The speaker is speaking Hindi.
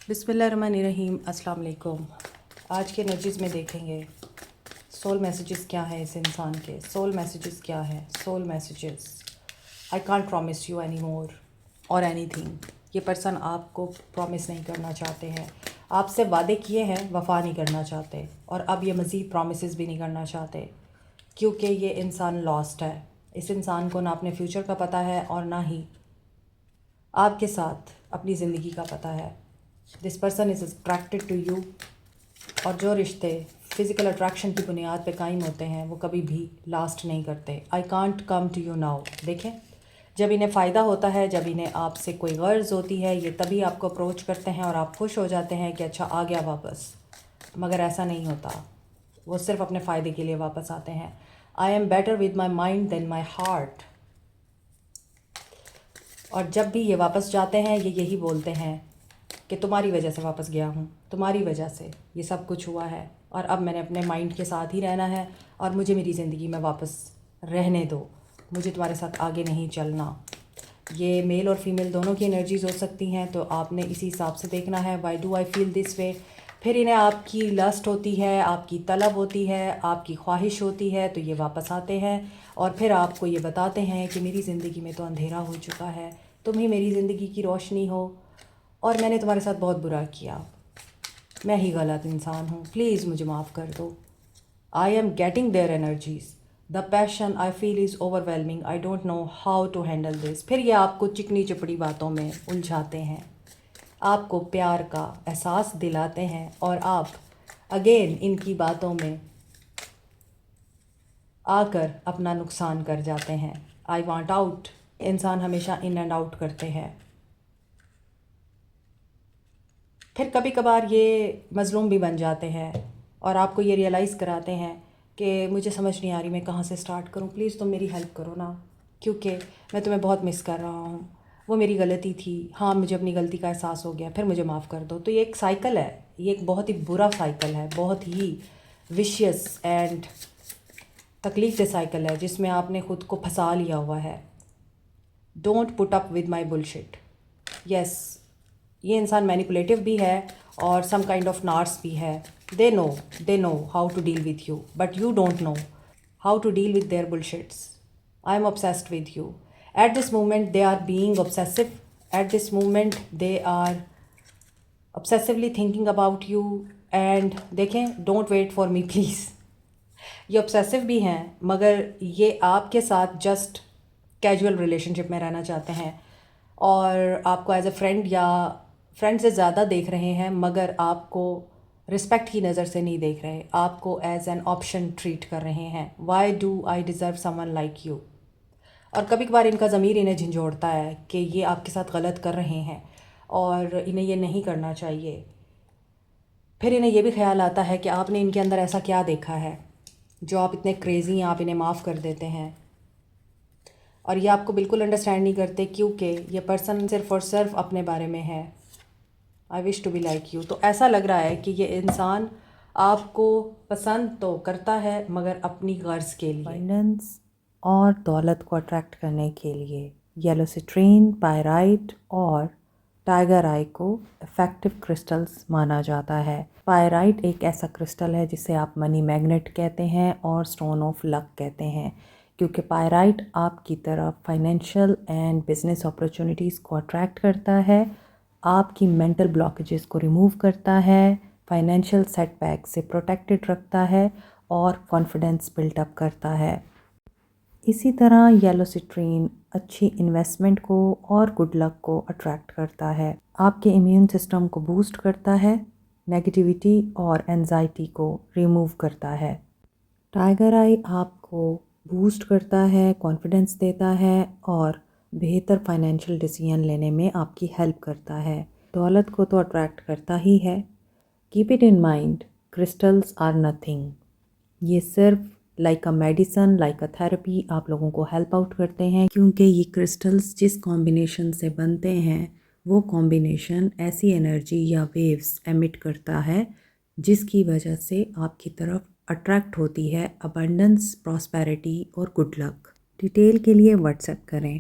बिस्मिल्लाहिर्रहमानिर्रहीम, अस्सलाम वालेकुम। आज के एनर्जीज़ में देखेंगे सोल मैसेजेस क्या है इस इंसान के। सोल मैसेजेस क्या है? Soul messages, I can't promise you any more or anything. ये पर्सन आपको प्रॉमिस नहीं करना चाहते हैं, आपसे वादे किए हैं, वफ़ा नहीं करना चाहते, और अब ये मज़ीद प्रॉमिसेस भी नहीं करना चाहते, क्योंकि ये इंसान लॉस्ट है। इस इंसान को ना अपने फ्यूचर का पता है और ना ही आपके साथ अपनी ज़िंदगी का पता है। This person is attracted to you, और जो रिश्ते फ़िज़िकल अट्रैक्शन की बुनियाद पे कायम होते हैं वो कभी भी लास्ट नहीं करते। I can't come to you now. देखें, जब इन्हें फ़ायदा होता है, जब इन्हें आपसे कोई गर्ज़ होती है, ये तभी आपको अप्रोच करते हैं और आप खुश हो जाते हैं कि अच्छा आ गया वापस। मगर ऐसा नहीं होता, वो सिर्फ़ अपने फ़ायदे के लिए वापस आते हैं। I am better with my mind than my heart. और जब भी ये वापस जाते हैं ये यही बोलते हैं कि तुम्हारी वजह से वापस गया हूँ, तुम्हारी वजह से ये सब कुछ हुआ है, और अब मैंने अपने माइंड के साथ ही रहना है और मुझे मेरी ज़िंदगी में वापस रहने दो, मुझे तुम्हारे साथ आगे नहीं चलना। ये मेल और फीमेल दोनों की एनर्जीज़ हो सकती हैं, तो आपने इसी हिसाब से देखना है। Why do I feel this way. फिर इन्हें आपकी लस्ट होती है, आपकी तलब होती है, आपकी ख्वाहिश होती है, तो ये वापस आते हैं और फिर आपको ये बताते हैं कि मेरी ज़िंदगी में तो अंधेरा हो चुका है, तुम ही मेरी ज़िंदगी की रोशनी हो, और मैंने तुम्हारे साथ बहुत बुरा किया, मैं ही गलत इंसान हूँ, प्लीज़ मुझे माफ़ कर दो। I am getting their energies, the passion I feel is overwhelming, I don't know how to handle this. फिर ये आपको चिकनी चपड़ी बातों में उलझाते हैं, आपको प्यार का एहसास दिलाते हैं, और आप अगेन इनकी बातों में आकर अपना नुकसान कर जाते हैं। I want out. इंसान हमेशा इन एंड आउट करते हैं। फिर कभी कभार ये मज़लूम भी बन जाते हैं और आपको ये रियलाइज़ कराते हैं कि मुझे समझ नहीं आ रही मैं कहाँ से स्टार्ट करूँ, प्लीज़ तुम मेरी हेल्प करो ना, क्योंकि मैं तुम्हें बहुत मिस कर रहा हूँ, वो मेरी गलती थी, हाँ मुझे अपनी गलती का एहसास हो गया, फिर मुझे माफ़ कर दो। तो ये एक साइकिल है, ये एक बहुत ही बुरा साइकिल है, बहुत ही विशियस एंड तकलीफ दे साइकिल है, जिसमें आपने ख़ुद को फंसा लिया हुआ है। Don't put up with my bullshit. Yes, ये इंसान मैनिपुलेटिव भी है और सम काइंड ऑफ नार्स भी है। They know how to deal with you, but you don't know how to deal with their bullshits. I am obsessed with you. At this moment they are being obsessive, at this moment they are obsessively thinking about you. And देखें, don't wait for me please. ये ऑब्सेसिव भी हैं, मगर ये आपके साथ जस्ट कैजुअल रिलेशनशिप में रहना चाहते हैं और आपको एज अ फ्रेंड या फ्रेंड से ज़्यादा देख रहे हैं, मगर आपको रिस्पेक्ट की नज़र से नहीं देख रहे, आपको एज एन ऑप्शन ट्रीट कर रहे हैं। Why do I deserve someone like you. और कभी कभार इनका ज़मीर इन्हें झंझोड़ता है कि ये आपके साथ गलत कर रहे हैं और इन्हें ये नहीं करना चाहिए। फिर इन्हें ये भी ख्याल आता है कि आपने इनके अंदर ऐसा क्या देखा है जो आप इतने क्रेज़ी हैं, आप इन्हें माफ़ कर देते हैं। और ये आपको बिल्कुल अंडरस्टैंड नहीं करते, क्योंकि ये पर्सन सिर्फ़ और सिर्फ अपने बारे में है। I wish to be like you. तो ऐसा लग रहा है कि ये इंसान आपको पसंद तो करता है, मगर अपनी गर्ज के लिए, अबंडेंस और दौलत को अट्रैक्ट करने के लिए येलो सिट्रीन, पायराइट और टाइगर आई को इफ़ेक्टिव क्रिस्टल्स माना जाता है। पायराइट एक ऐसा क्रिस्टल है जिसे आप मनी मैग्नेट कहते हैं और स्टोन ऑफ लक कहते हैं, क्योंकि पायराइट आपकी तरफ फाइनेंशियल एंड बिजनेस अपॉर्चुनिटीज़ को अट्रैक्ट करता है, आपकी मेंटल ब्लॉकेजेस को रिमूव करता है, फाइनेंशियल सेटबैक से प्रोटेक्टेड रखता है और कॉन्फिडेंस बिल्टअप करता है। इसी तरह येलो सिट्रीन अच्छी इन्वेस्टमेंट को और गुड लक को अट्रैक्ट करता है, आपके इम्यून सिस्टम को बूस्ट करता है, नेगेटिविटी और एंजाइटी को रिमूव करता है। टाइगर आई आपको बूस्ट करता है, कॉन्फिडेंस देता है और बेहतर फाइनेंशियल डिसीजन लेने में आपकी हेल्प करता है। दौलत को तो अट्रैक्ट करता ही है। Keep it in mind, crystals are nothing. ये सिर्फ like a medicine, like a therapy आप लोगों को हेल्प आउट करते हैं, क्योंकि ये क्रिस्टल्स जिस कॉम्बिनेशन से बनते हैं वो कॉम्बिनेशन ऐसी एनर्जी या वेव्स एमिट करता है जिसकी वजह से आपकी तरफ अट्रैक्ट होती है अबंडेंस, प्रॉस्पेरिटी और गुड लक। डिटेल के लिए व्हाट्सएप करें।